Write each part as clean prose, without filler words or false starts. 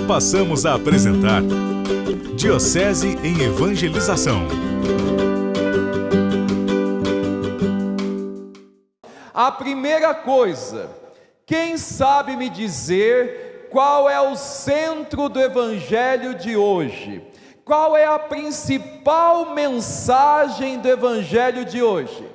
passamos a apresentar Diocese em Evangelização. A primeira coisa, quem sabe me dizer qual é o centro do Evangelho de hoje? Qual é a principal mensagem do Evangelho de hoje?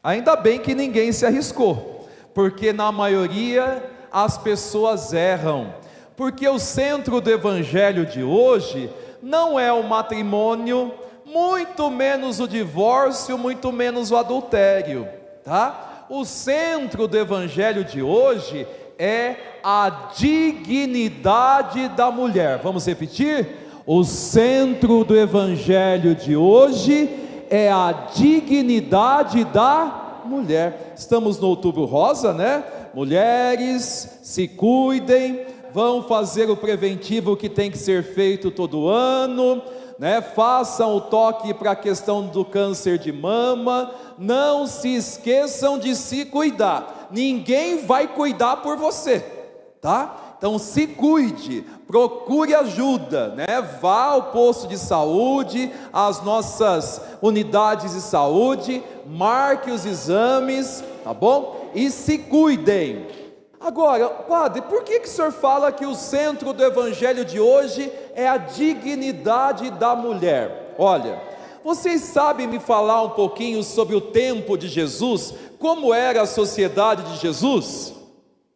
Ainda bem que ninguém se arriscou, porque na maioria as pessoas erram, porque o centro do Evangelho de hoje não é o matrimônio, muito menos o divórcio, muito menos o adultério, tá? O centro do Evangelho de hoje é a dignidade da mulher. Vamos repetir? O centro do Evangelho de hoje é a dignidade da mulher. Estamos no Outubro Rosa, né? Mulheres, se cuidem, vão fazer o preventivo que tem que ser feito todo ano, né? Façam o toque para a questão do câncer de mama, não se esqueçam de se cuidar, ninguém vai cuidar por você, tá? Então se cuide, procure ajuda, né? Vá ao posto de saúde, às nossas unidades de saúde, marque os exames, tá bom? E se cuidem. Agora, padre, por que o senhor fala que o centro do Evangelho de hoje é a dignidade da mulher? Olha, vocês sabem me falar um pouquinho sobre o tempo de Jesus? Como era a sociedade de Jesus?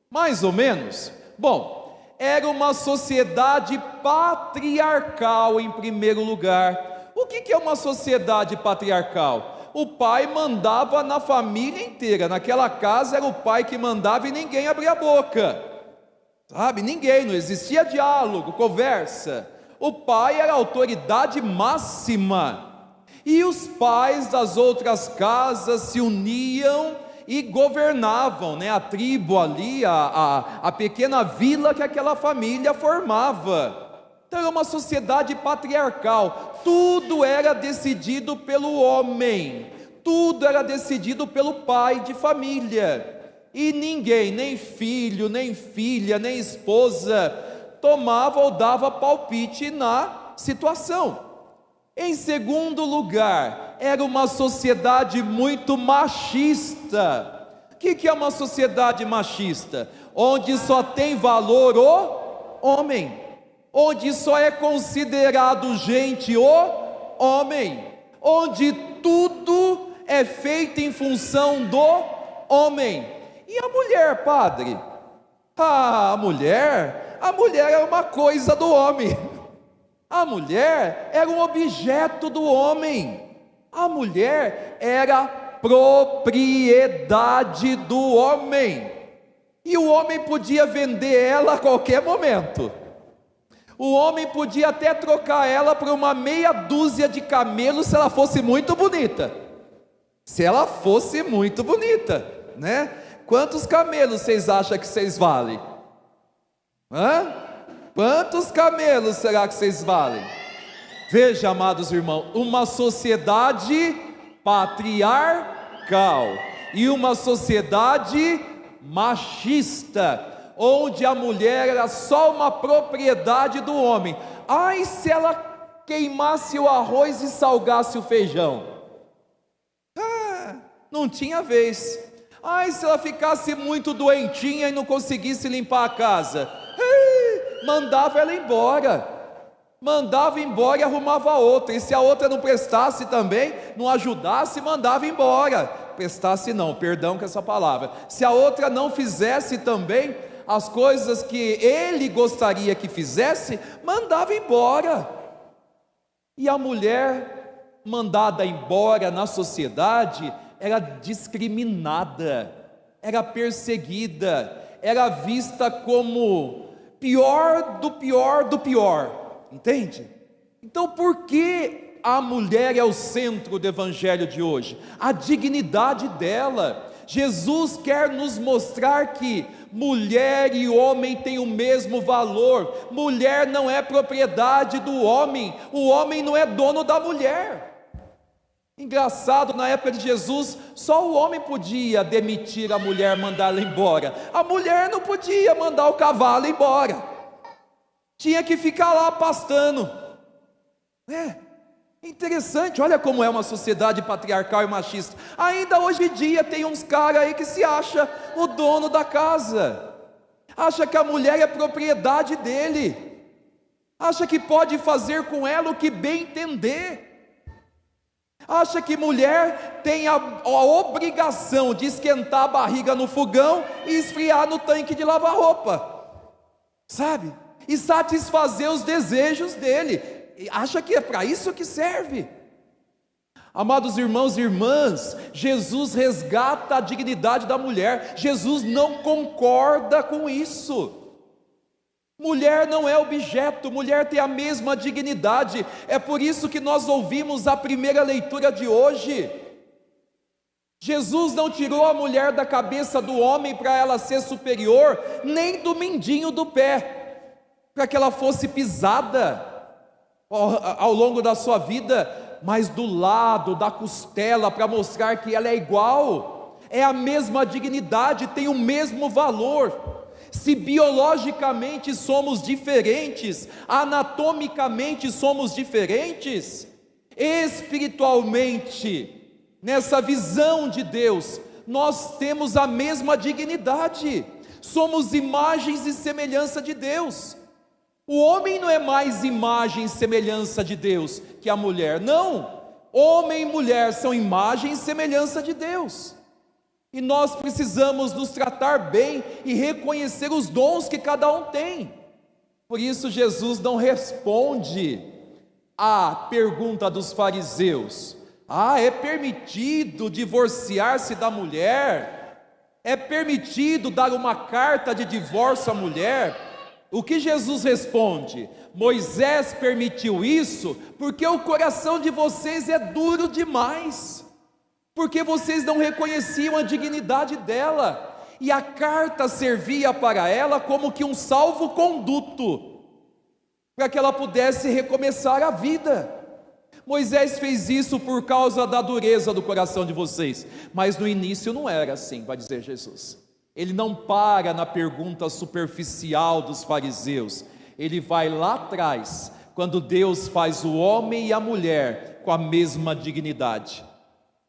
Mais ou menos. Bom, era uma sociedade patriarcal em primeiro lugar. O que é uma sociedade patriarcal? O pai mandava na família inteira, naquela casa era o pai que mandava e ninguém abria a boca, sabe? Ninguém, não existia diálogo, conversa. O pai era a autoridade máxima, e os pais das outras casas se uniam e governavam, né? A tribo ali, a pequena vila que aquela família formava. Então era uma sociedade patriarcal, tudo era decidido pelo homem, tudo era decidido pelo pai de família, e ninguém, nem filho, nem filha, nem esposa, tomava ou dava palpite na situação. Em segundo lugar, era uma sociedade muito machista. O que é uma sociedade machista? Onde só tem valor o homem, onde só é considerado gente o homem, onde tudo é feito em função do homem. E a mulher, padre? A mulher é uma coisa do homem. A mulher era um objeto do homem. A mulher era propriedade do homem. E o homem podia vender ela a qualquer momento. O homem podia até trocar ela por uma meia dúzia de camelos se ela fosse muito bonita. Se ela fosse muito bonita, né? Quantos camelos vocês acham que vocês valem? Quantos camelos será que vocês valem? Veja, amados irmãos, uma sociedade patriarcal e uma sociedade machista, onde a mulher era só uma propriedade do homem. Ai, se ela queimasse o arroz e salgasse o feijão, não tinha vez. Ai, se ela ficasse muito doentinha e não conseguisse limpar a casa, mandava ela embora, mandava embora e arrumava outra. E se a outra não prestasse também, não ajudasse, mandava embora. Prestasse não, perdão com essa palavra. Se a outra não fizesse também as coisas que ele gostaria que fizesse, mandava embora. E a mulher mandada embora na sociedade era discriminada, era perseguida, era vista como pior do pior do pior, entende? Então por que a mulher é o centro do Evangelho de hoje? A dignidade dela. Jesus quer nos mostrar que mulher e homem têm o mesmo valor. Mulher não é propriedade do homem, o homem não é dono da mulher. Engraçado, na época de Jesus, só o homem podia demitir a mulher, mandá-la embora. A mulher não podia mandar o cavalo embora. Tinha que ficar lá pastando. Interessante, olha como é uma sociedade patriarcal e machista. Ainda hoje em dia tem uns caras aí que se acha o dono da casa. Acha que a mulher é propriedade dele. Acha que pode fazer com ela o que bem entender. Acha que mulher tem a obrigação de esquentar a barriga no fogão e esfriar no tanque de lavar roupa, sabe? E satisfazer os desejos dele. Acha que é para isso que serve. Amados irmãos e irmãs, Jesus resgata a dignidade da mulher. Jesus não concorda com isso. Mulher não é objeto, mulher tem a mesma dignidade. É por isso que nós ouvimos a primeira leitura de hoje. Jesus não tirou a mulher da cabeça do homem para ela ser superior, nem do mindinho do pé, para que ela fosse pisada ao longo da sua vida, mas do lado, da costela, para mostrar que ela é igual, é a mesma dignidade, tem o mesmo valor. Se biologicamente somos diferentes, anatomicamente somos diferentes, espiritualmente, nessa visão de Deus, nós temos a mesma dignidade, somos imagens e semelhança de Deus. O homem não é mais imagem e semelhança de Deus que a mulher, não. Homem e mulher são imagem e semelhança de Deus. E nós precisamos nos tratar bem e reconhecer os dons que cada um tem. Por isso Jesus não responde à pergunta dos fariseus. É permitido divorciar-se da mulher? É permitido dar uma carta de divórcio à mulher? O que Jesus responde? Moisés permitiu isso porque o coração de vocês é duro demais. Porque vocês não reconheciam a dignidade dela, e a carta servia para ela como que um salvo-conduto, para que ela pudesse recomeçar a vida. Moisés fez isso por causa da dureza do coração de vocês, mas no início não era assim, vai dizer Jesus. Ele não para na pergunta superficial dos fariseus, ele vai lá atrás, quando Deus faz o homem e a mulher com a mesma dignidade.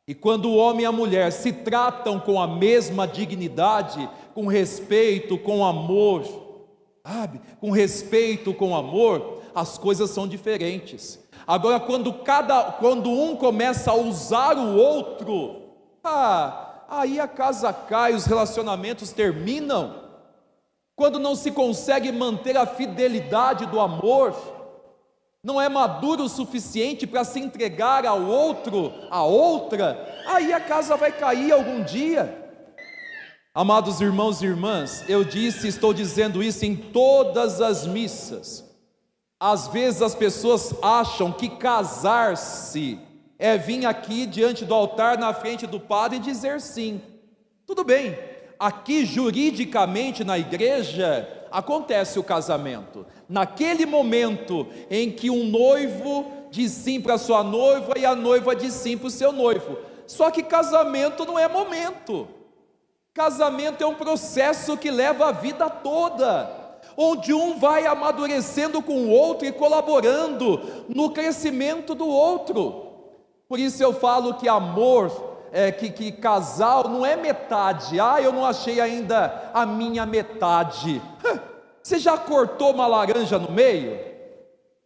E quando o homem e a mulher se tratam com a mesma dignidade, com respeito, com amor, sabe? Com respeito, com amor, as coisas são diferentes. Agora, quando um começa a usar o outro, aí a casa cai, os relacionamentos terminam. Quando não se consegue manter a fidelidade do amor, não é maduro o suficiente para se entregar ao outro, à outra, aí a casa vai cair algum dia. Amados irmãos e irmãs, estou dizendo isso em todas as missas. Às vezes as pessoas acham que casar-se é vir aqui diante do altar, na frente do padre e dizer sim. Tudo bem, aqui juridicamente na igreja acontece o casamento. Naquele momento em que um noivo diz sim para sua noiva e a noiva diz sim para o seu noivo. Só que casamento não é momento. Casamento é um processo que leva a vida toda, onde um vai amadurecendo com o outro e colaborando no crescimento do outro. Por isso eu falo que amor, que casal não é metade. Eu não achei ainda a minha metade. Você já cortou uma laranja no meio?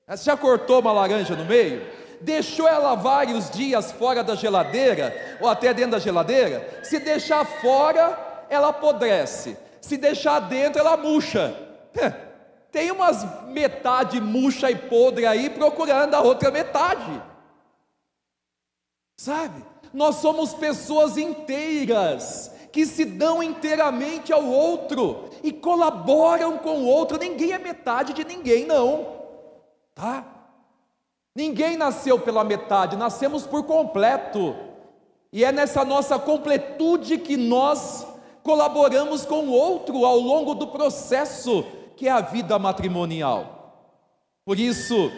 Você já cortou uma laranja no meio? Deixou ela vários dias fora da geladeira, ou até dentro da geladeira? Se deixar fora, ela apodrece. Se deixar dentro, ela murcha. Tem umas metade murcha e podre aí, procurando a outra metade. Sabe? Nós somos pessoas inteiras, que se dão inteiramente ao outro, e colaboram com o outro. Ninguém é metade de ninguém, não. Tá? Ninguém nasceu pela metade, nascemos por completo, e é nessa nossa completude que nós colaboramos com o outro ao longo do processo que é a vida matrimonial. Por isso,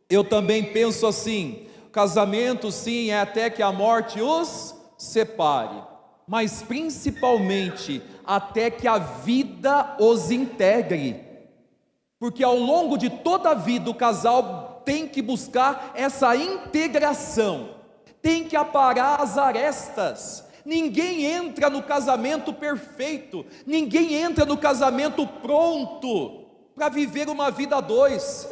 eu também penso assim, casamento, sim, é até que a morte os separe, mas principalmente até que a vida os integre, porque ao longo de toda a vida o casal tem que buscar essa integração, tem que aparar as arestas. Ninguém entra no casamento perfeito, ninguém entra no casamento pronto para viver uma vida a dois.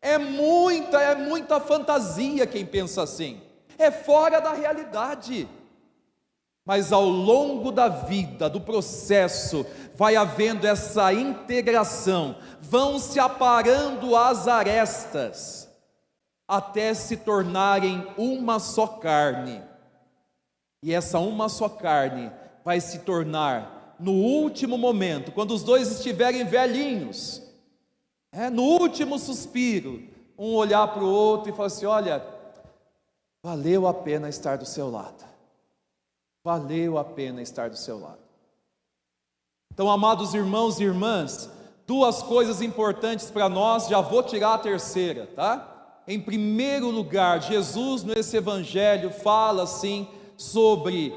É muita fantasia quem pensa assim, é fora da realidade. Mas ao longo da vida, do processo, vai havendo essa integração, vão se aparando as arestas, até se tornarem uma só carne. E essa uma só carne vai se tornar, no último momento, quando os dois estiverem velhinhos, no último suspiro, um olhar para o outro e falar assim: olha, valeu a pena estar do seu lado, valeu a pena estar do seu lado. Então, amados irmãos e irmãs, duas coisas importantes para nós, já vou tirar a terceira, tá? Em primeiro lugar, Jesus nesse evangelho fala assim sobre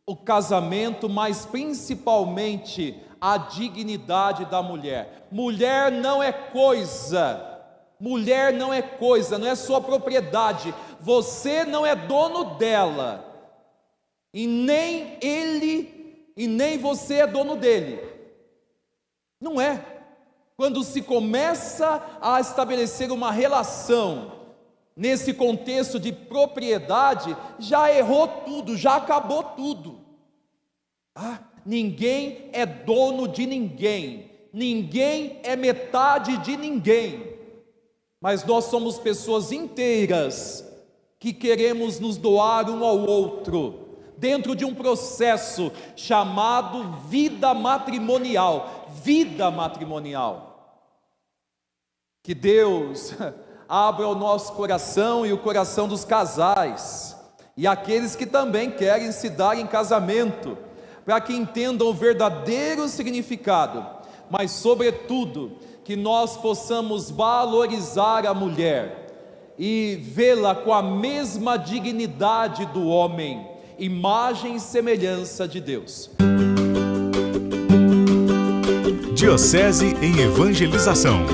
o casamento, mas principalmente a dignidade da mulher. Mulher não é coisa, mulher não é coisa, não é sua propriedade, você não é dono dela, e nem ele, e nem você é dono dele, não é. Quando se começa a estabelecer uma relação nesse contexto de propriedade, já errou tudo, já acabou tudo. Ninguém é dono de ninguém, ninguém é metade de ninguém, mas nós somos pessoas inteiras que queremos nos doar um ao outro, dentro de um processo chamado vida matrimonial. Vida matrimonial. Que Deus abra o nosso coração e o coração dos casais, e aqueles que também querem se dar em casamento, para que entendam o verdadeiro significado, mas sobretudo, que nós possamos valorizar a mulher, e vê-la com a mesma dignidade do homem, imagem e semelhança de Deus. Diocese em Evangelização.